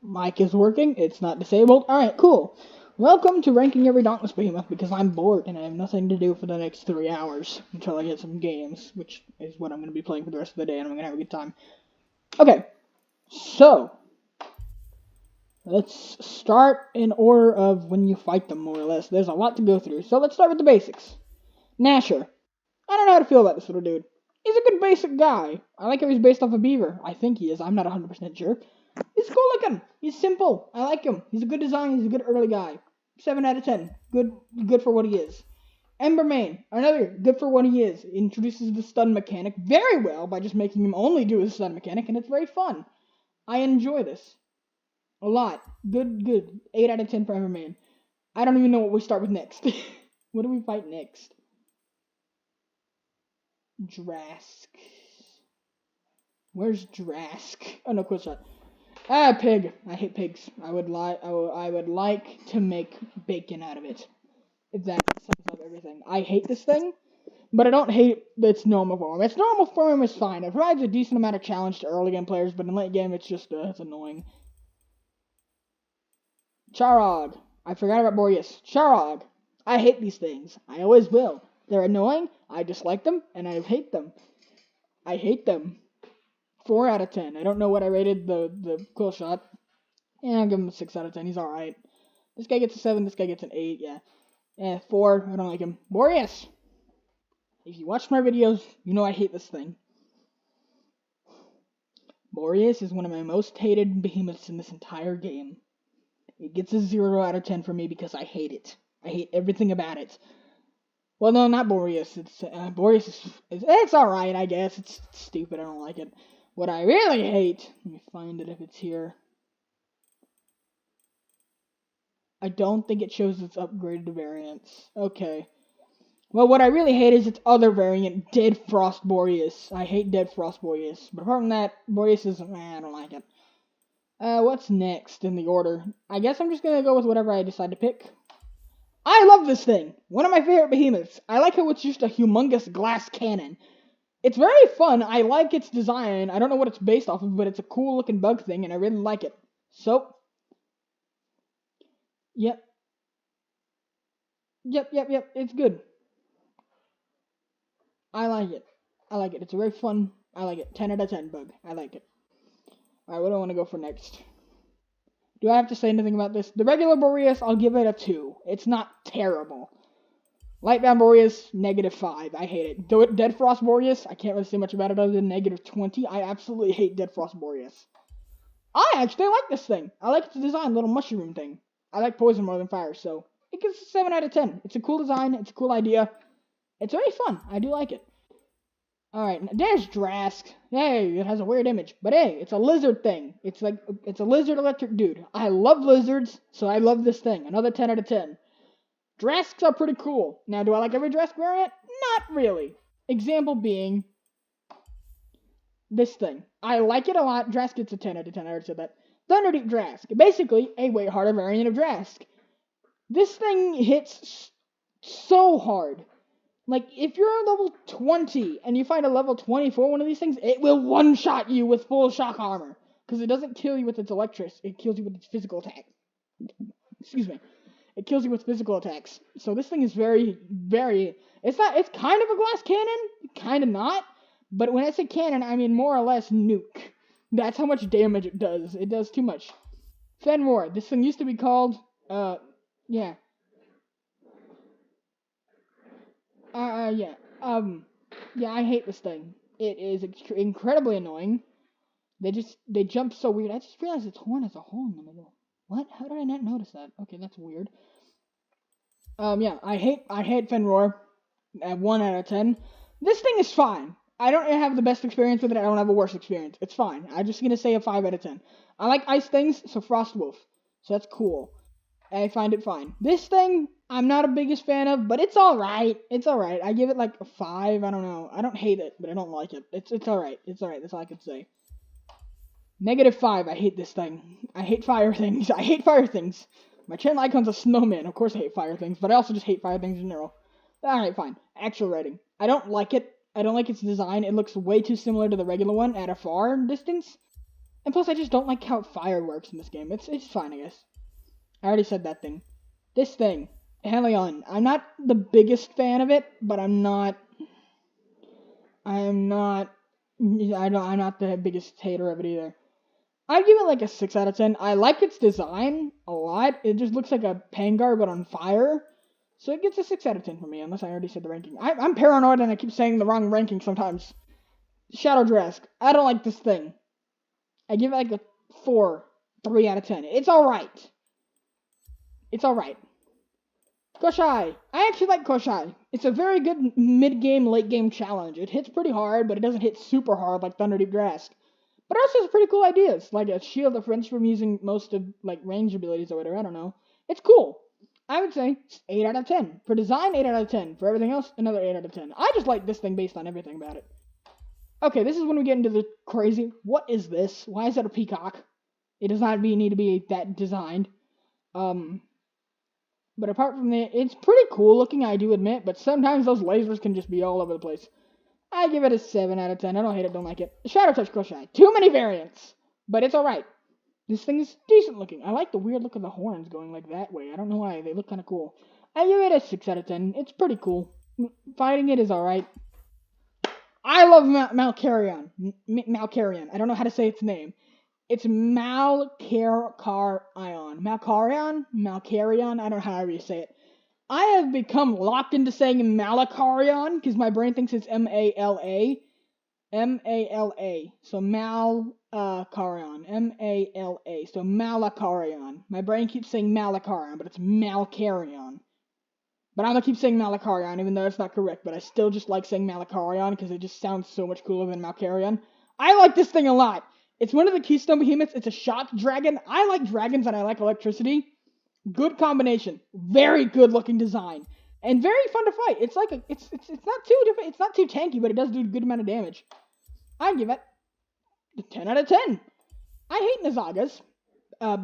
Mic is working. It's not disabled. Alright, cool. Welcome to ranking every Dauntless behemoth because I'm bored and I have nothing to do for the next 3 hours until I get some games, which is what I'm going to be playing for the rest of the day and I'm going to have a good time. Okay, so let's start in order of when you fight them, more or less. There's a lot to go through, so let's start with the basics. Nasher. I don't know how to feel about this little dude. He's a good basic guy. I like how he's based off a beaver. I think he is. I'm not 100% sure. He's cool looking. He's simple. I like him. He's a good design. He's a good early guy. 7 out of 10. Good for what he is. Embermane, another good for what he is. Introduces the stun mechanic very well by just making him only do his stun mechanic, and it's very fun. I enjoy this a lot. Good. 8 out of 10 for Embermane. I don't even know what we start with next. What do we fight next? Drask. Where's Drask? Oh no, quick shot. Pig. I hate pigs. I would like to make bacon out of it. If that sums up everything. I hate this thing, but I don't hate its normal form. Its normal form is fine. It provides a decent amount of challenge to early game players, but in late game it's just it's annoying. Charog. I forgot about Boreas. Charog. I hate these things. I always will. They're annoying. I dislike them, and I hate them. I hate them. 4 out of 10. I don't know what I rated the cool shot. Yeah, I'll give him a 6 out of 10. He's alright. This guy gets a 7. This guy gets an 8. Yeah. 4. I don't like him. Boreas. If you watch my videos, you know I hate this thing. Boreas is one of my most hated behemoths in this entire game. It gets a 0 out of 10 for me because I hate it. I hate everything about it. Well, no, not Boreas. Boreas it's alright, I guess. It's stupid. I don't like it. What I really hate, let me find it if it's here. I don't think it shows its upgraded variants. Okay. Well, what I really hate is its other variant, Dead Frost Boreas. I hate Dead Frost Boreas. But apart from that, Boreas is, I don't like it. What's next in the order? I guess I'm just gonna go with whatever I decide to pick. I love this thing! One of my favorite behemoths. I like how it's just a humongous glass cannon. It's very fun. I like its design. I don't know what it's based off of, but it's a cool looking bug thing, and I really like it. So, yep. It's good. I like it. It's very fun. I like it. 10 out of 10 bug. I like it. Alright, what do I want to go for next? Do I have to say anything about this? The regular Boreas, I'll give it a 2. It's not terrible. Lightbound Boreas, -5. I hate it. Dead Frost Boreas, I can't really say much about it other than -20. I absolutely hate Dead Frost Boreas. I actually like this thing. I like its design, little mushroom thing. I like poison more than fire, so it gets a 7 out of 10. It's a cool design. It's a cool idea. It's very fun. I do like it. Alright, there's Drask. Hey, it has a weird image. But hey, it's a lizard thing. It's a lizard electric dude. I love lizards, so I love this thing. Another 10 out of 10. Drasks are pretty cool. Now, do I like every Drask variant? Not really. Example being this thing. I like it a lot. Drask gets a 10 out of 10. I already said that. Thunderdeep Drask. Basically, a way harder variant of Drask. This thing hits so hard. Like, if you're level 20 and you find a level 24 one of these things, it will one-shot you with full shock armor. Because it doesn't kill you with its electric, it kills you with its physical attack. Excuse me. It kills you with physical attacks. So this thing is very, it's kind of a glass cannon, kind of not. But when I say cannon, I mean more or less nuke. That's how much damage it does. It does too much. Fenroar. This thing used to be called, yeah. Yeah, I hate this thing. It is incredibly annoying. They jump so weird. I just realized its horn has a hole in the middle. What? How did I not notice that? Okay, that's weird. Yeah, I hate Fenroar at 1 out of 10. This thing is fine. I don't have the best experience with it. I don't have a worse experience. It's fine. I'm just gonna say a 5 out of 10. I like ice things, so Frostwolf. So that's cool. I find it fine. This thing, I'm not a biggest fan of, but it's alright. It's alright. I give it like a 5. I don't know. I don't hate it, but I don't like it. It's alright. It's alright. That's all I can say. -5. I hate this thing. I hate fire things. I hate fire things. My channel icon's a snowman. Of course I hate fire things, but I also just hate fire things in general. Alright, fine. Actual rating. I don't like it. I don't like its design. It looks way too similar to the regular one at a far distance. And plus, I just don't like how fire works in this game. It's fine, I guess. I already said that thing. This thing, Helion. I'm not the biggest fan of it, but I'm not I'm not I'm not the biggest hater of it either. I give it like a 6 out of 10. I like its design a lot. It just looks like a Pangar but on fire. So it gets a 6 out of 10 for me, unless I already said the ranking. I'm paranoid and I keep saying the wrong ranking sometimes. Shadow Drask. I don't like this thing. I give it like a 4, 3 out of 10. It's alright. It's alright. Koshai. I actually like Koshai. It's a very good mid-game, late-game challenge. It hits pretty hard, but it doesn't hit super hard like Thunderdeep Drask. But it also has pretty cool ideas, like a shield that prevents from using most of like range abilities or whatever. I don't know. It's cool. I would say 8 out of 10. For design, 8 out of 10. For everything else, another 8 out of 10. I just like this thing based on everything about it. Okay, this is when we get into the crazy. What is this? Why is that a peacock? It does not need to be that designed. But apart from that, it's pretty cool looking, I do admit, but sometimes those lasers can just be all over the place. I give it a 7 out of 10. I don't hate it, don't like it. Shadow Touch Koshai. Too many variants, but it's alright. This thing is decent looking. I like the weird look of the horns going like that way. I don't know why. They look kind of cool. I give it a 6 out of 10. It's pretty cool. Fighting it is alright. I love Malcarion. Malcarion. I don't know how to say its name. It's Malcarion. Malcarion? I don't know how you say it. I have become locked into saying Malacarion because my brain thinks it's M-A-L-A. M-A-L-A. So Malcarion. M-A-L-A. So Malacarion. My brain keeps saying Malacarion, but it's Malcarion. But I'm gonna keep saying Malacarion, even though it's not correct, but I still just like saying Malacarion because it just sounds so much cooler than Malcarion. I like this thing a lot. It's one of the Keystone Behemoths. It's a shock dragon. I like dragons and I like electricity. Good combination. Very good looking design. And very fun to fight. It's like it's not too different. It's not too tanky, but it does do a good amount of damage. I give it a 10 out of 10. I hate Nazagas.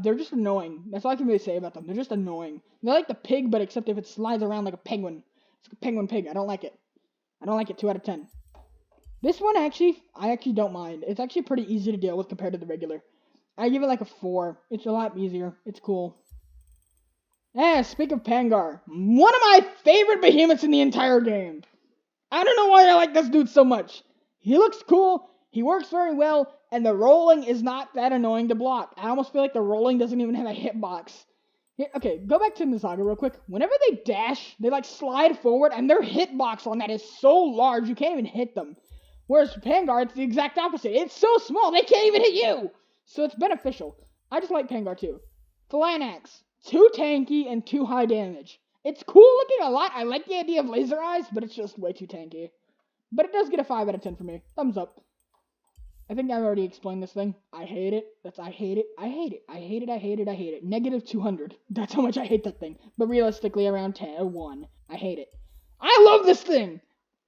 They're just annoying. That's all I can really say about them. They're just annoying. They're like the pig, but except if it slides around like a penguin. It's a penguin pig. I don't like it. I don't like it. 2 out of 10. This one I actually don't mind. It's actually pretty easy to deal with compared to the regular. I give it like a 4. It's a lot easier. It's cool. Speak of Pangar. One of my favorite behemoths in the entire game. I don't know why I like this dude so much. He looks cool. He works very well. And the rolling is not that annoying to block. I almost feel like the rolling doesn't even have a hitbox. Here, okay, go back to Nazaga real quick. Whenever they dash, they like slide forward, and their hitbox on that is so large you can't even hit them. Whereas Pangar, it's the exact opposite. It's so small, they can't even hit you! So it's beneficial. I just like Pangar too. Phalanx. Too tanky and too high damage. It's cool looking a lot. I like the idea of laser eyes, but it's just way too tanky. But it does get a 5 out of 10 for me. Thumbs up. I think I've already explained this thing. I hate it. I hate it. I hate it. I hate it. I hate it. I hate it. Negative 200. That's how much I hate that thing. But realistically, around 10 or 1. I hate it. I love this thing!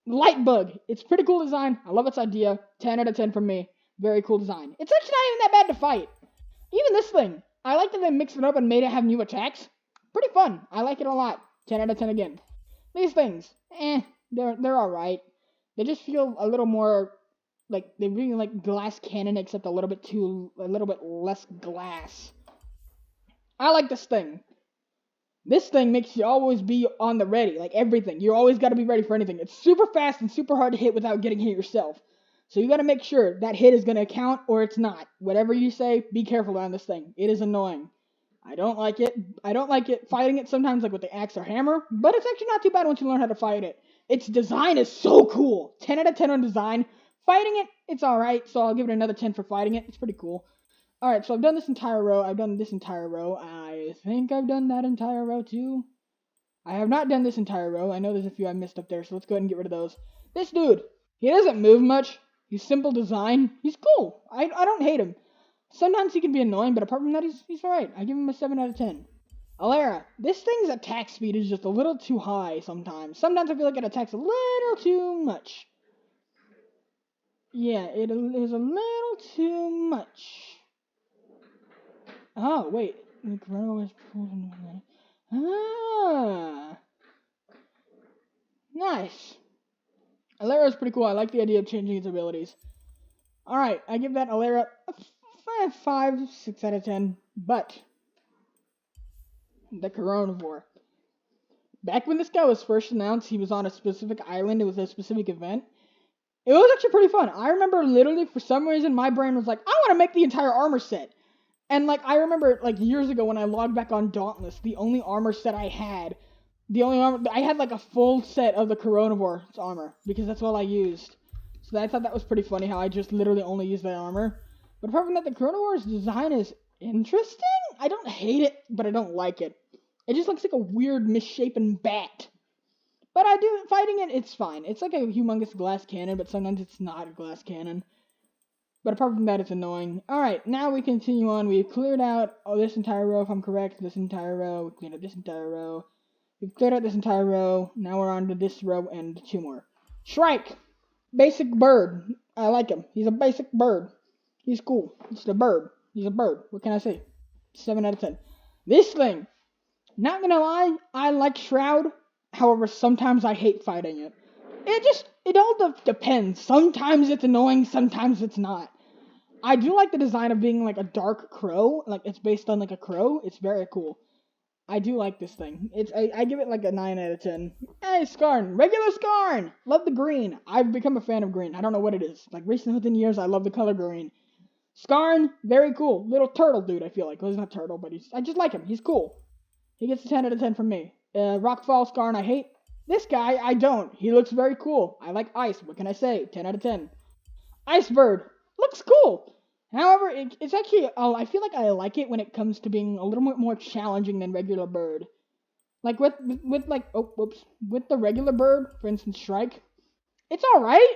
Light Bug. It's pretty cool design. I love its idea. 10 out of 10 from me. Very cool design. It's actually not even that bad to fight. Even this thing. I like that they mixed it up and made it have new attacks. Pretty fun. I like it a lot. 10 out of 10 again. These things. They're alright. They just feel a little more like they're really like glass cannon except a little bit less glass. I like this thing. This thing makes you always be on the ready, like everything. You always got to be ready for anything. It's super fast and super hard to hit without getting hit yourself. So you got to make sure that hit is going to count or it's not. Whatever you say, be careful on this thing. It is annoying. I don't like it. I don't like it fighting it sometimes like with the axe or hammer, but it's actually not too bad once you learn how to fight it. Its design is so cool. 10 out of 10 on design. Fighting it, it's alright, so I'll give it another 10 for fighting it. It's pretty cool. Alright, so I've done this entire row. I think I've done that entire row too. I have not done this entire row. I know there's a few I missed up there, so let's go ahead and get rid of those. This dude, he doesn't move much. He's simple design. He's cool. I don't hate him. Sometimes he can be annoying, but apart from that, he's alright. I give him a 7 out of 10. Alera, this thing's attack speed is just a little too high sometimes. Sometimes I feel like it attacks a little too much. Yeah, it is a little too much. Oh, wait. Nice. Alera is pretty cool. I like the idea of changing its abilities. Alright, I give that Alera a 5, 6 out of 10. But the Coronivore. Back when this guy was first announced, he was on a specific island. It was a specific event. It was actually pretty fun. I remember literally, for some reason, my brain was like, I want to make the entire armor set. And, like, I remember, like, years ago when I logged back on Dauntless, the only armor set I had, I had, like, a full set of the Coronivore's armor, because that's all I used. So I thought that was pretty funny how I just literally only used that armor. But apart from that, the Coronivore's design is interesting. I don't hate it, but I don't like it. It just looks like a weird, misshapen bat. But fighting it, it's fine. It's like a humongous glass cannon, but sometimes it's not a glass cannon. But apart from that, it's annoying. Alright, now we continue on. We've cleared out this entire row, if I'm correct. This entire row. We've cleared out this entire row. We've cleared out this entire row. Now we're on to this row and 2 more. Shrike! Basic bird. I like him. He's a basic bird. He's cool. He's a bird. He's a bird. What can I say? 7 out of 10. This thing. Not gonna lie, I like Shroud. However, sometimes I hate fighting it. It all depends. Sometimes it's annoying, sometimes it's not. I do like the design of being like a dark crow. Like, it's based on like a crow. It's very cool. I do like this thing. I give it like a 9 out of 10. Hey, Skarn. Regular Skarn! Love the green. I've become a fan of green. I don't know what it is. Like, recently within years, I love the color green. Skarn, very cool. Little turtle dude, I feel like. Well, he's not turtle, but I just like him. He's cool. He gets a 10 out of 10 from me. Rockfall Skarn, I hate. This guy, I don't. He looks very cool. I like ice. What can I say? 10 out of 10. Ice Bird. Looks cool. However, it's actually, I feel like I like it when it comes to being a little bit more challenging than regular bird. Like with the regular bird, for instance, Shrike, it's alright,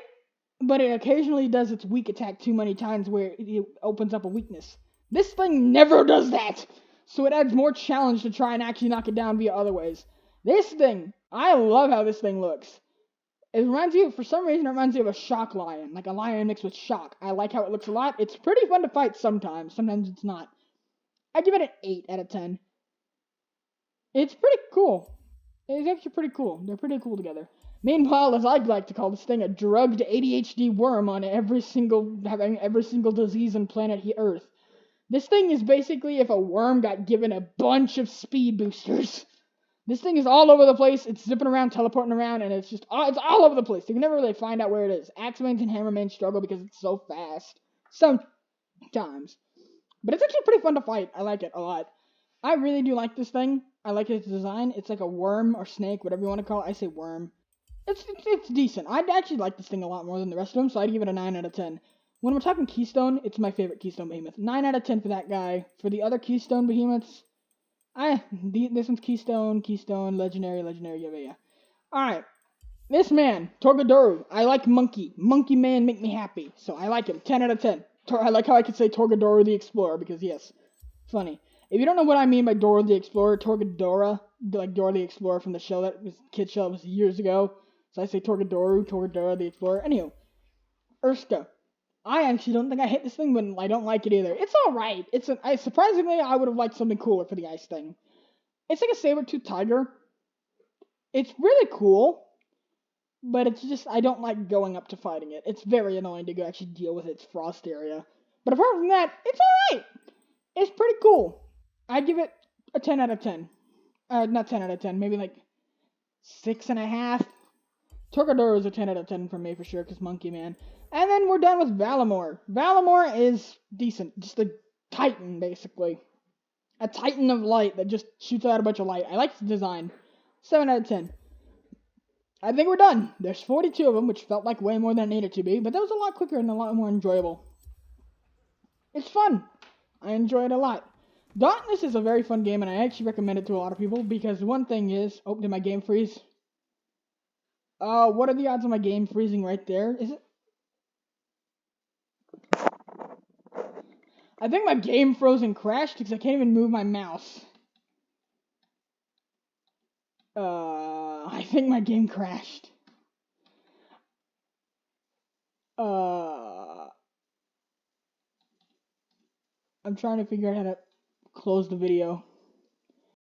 but it occasionally does its weak attack too many times where it opens up a weakness. This thing never does that, so it adds more challenge to try and actually knock it down via other ways. This thing, I love how this thing looks. For some reason, it reminds you of a shock lion, like a lion mixed with shock. I like how it looks a lot. It's pretty fun to fight sometimes. Sometimes it's not. I give it an 8 out of 10. It's pretty cool. It's actually pretty cool. They're pretty cool together. Meanwhile, as I'd like to call this thing, a drugged ADHD worm on having every single disease on planet Earth. This thing is basically if a worm got given a bunch of speed boosters. This thing is all over the place. It's zipping around, teleporting around, and it's all over the place. You can never really find out where it is. Axemans and Hammermen struggle because it's so fast. Sometimes. But it's actually pretty fun to fight. I like it a lot. I really do like this thing. I like its design. It's like a worm or snake, whatever you want to call it. I say worm. It's decent. I'd actually like this thing a lot more than the rest of them, so I'd give it a 9 out of 10. When we're talking Keystone, it's my favorite Keystone Behemoth. 9 out of 10 for that guy. For the other Keystone Behemoths, this one's Keystone, Legendary, yeah. Alright. This man, Torgadoru. I like Monkey. Monkey Man make me happy. So I like him. 10 out of 10. I like how I could say Torgadoru the Explorer, because yes. Funny. If you don't know what I mean by Dora the Explorer, Torgadora, like Dora the Explorer from the show kid show that was years ago. So I say Torgadora the Explorer. Anywho. Urska. I actually don't think I hit this thing, but I don't like it either. It's alright. Surprisingly, I would have liked something cooler for the ice thing. It's like a saber-toothed tiger. It's really cool, but it's just, I don't like going up to fighting it. It's very annoying to go actually deal with its frost area. But apart from that, it's alright. It's pretty cool. I'd give it a 10 out of 10. Not 10 out of 10, maybe like 6.5. Torgador is a 10 out of 10 for me for sure, because Monkey Man. And then we're done with Valimore. Valimore is decent. Just a titan, basically. A titan of light that just shoots out a bunch of light. I like the design. 7 out of 10. I think we're done. There's 42 of them, which felt like way more than it needed to be, but that was a lot quicker and a lot more enjoyable. It's fun. I enjoy it a lot. Dauntless is a very fun game, and I actually recommend it to a lot of people, because one thing is... Oh, did my game freeze? What are the odds of my game freezing right there? Is it... I think my game froze and crashed because I can't even move my mouse. I think my game crashed. I'm trying to figure out how to close the video.